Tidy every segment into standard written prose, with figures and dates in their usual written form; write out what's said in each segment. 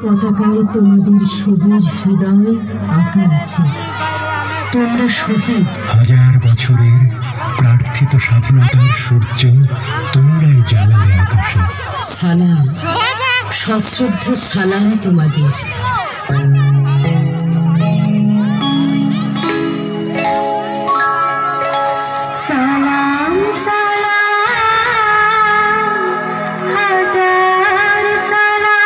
পতাকায় তোমাদের সবুজ হৃদয় আঁকা আছে। তোমরা শহীদ। হাজার বছরের প্রার্থিত স্বাধীনতার সূর্য তোমরাই জ্বালালে আকাশে। সালাম, সশ্রদ্ধ সালাম তোমাদের। সালাম সালাম হাজার সালাম।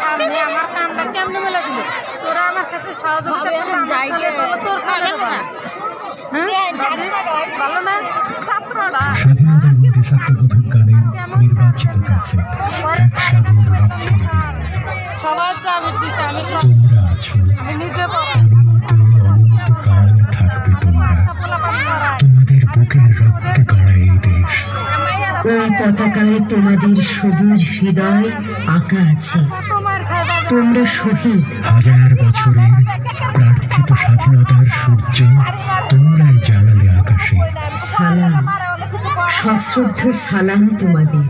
সামনে আমার কামটা কেমনে মেলা দিল, তোরা আমার সাথে সহযোগিতা ভালো না ছাত্ররা স্বাধীনতার দেশাত্মবোধককালে নির্বাচিত কাছে এক সাগর রক্তের বীজ। সবাই প্রাইভেট দিচ্ছে, আমি তোমরা আছো, নিজে অনন্ত অনন্তকাল থাকবে তোমরা। তোমাদের বুকের রক্তে গড়া এই দেশ। ওই পতাকায় তোমাদের সবুজ হৃদয় আঁকা আছে। তোমরা শহীদ। হাজার বছরের প্রার্থিত স্বাধীনতার সূর্য তোমরাই জ্বালালে আকাশে। সালাম, সশ্রদ্ধ সালাম তোমাদের।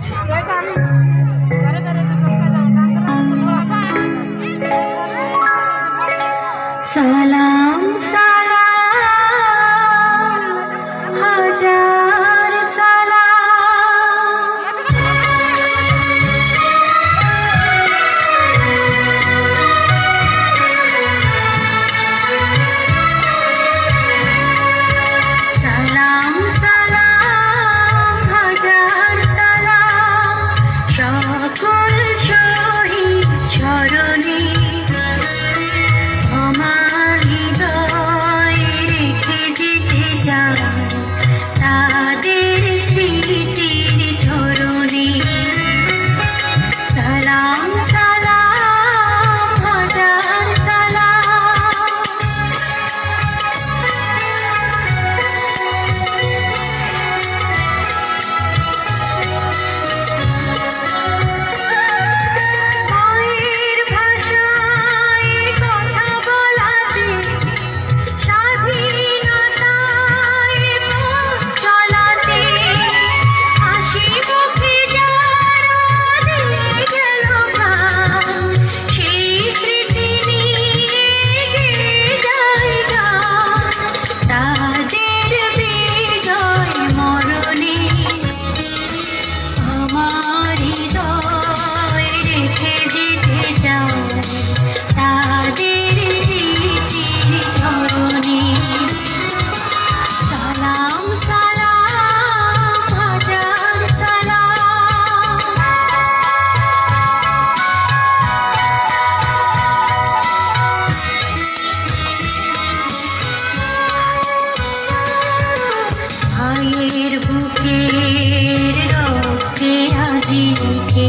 সালাম সালাম হাজার সালাম। সালাম সালাম হাজার সালাম সকল শহীদ স্মরণে। আমার হৃদয়ে রেখে যেতে চাও তাদের স্মৃতির ঝরণে। সালাম সালাম হাজার সালাম। মায়ের ভাষায় কথা বলাতে, স্বাধীনতায় পথ চলাতে, হাসি মুখে যারা দিয়ে গেল প্রাণ, সেই স্মৃতি নিয়ে গেয়ে যায় গান তাদের বিজয় মরণে। আমার হৃদয় রেখে যেতে চাও তাদের স্মৃতির ঝরণে। সালাম সালাম হাজার সালাম। ভাইয়ের বুকের রক্তে আজি লিখে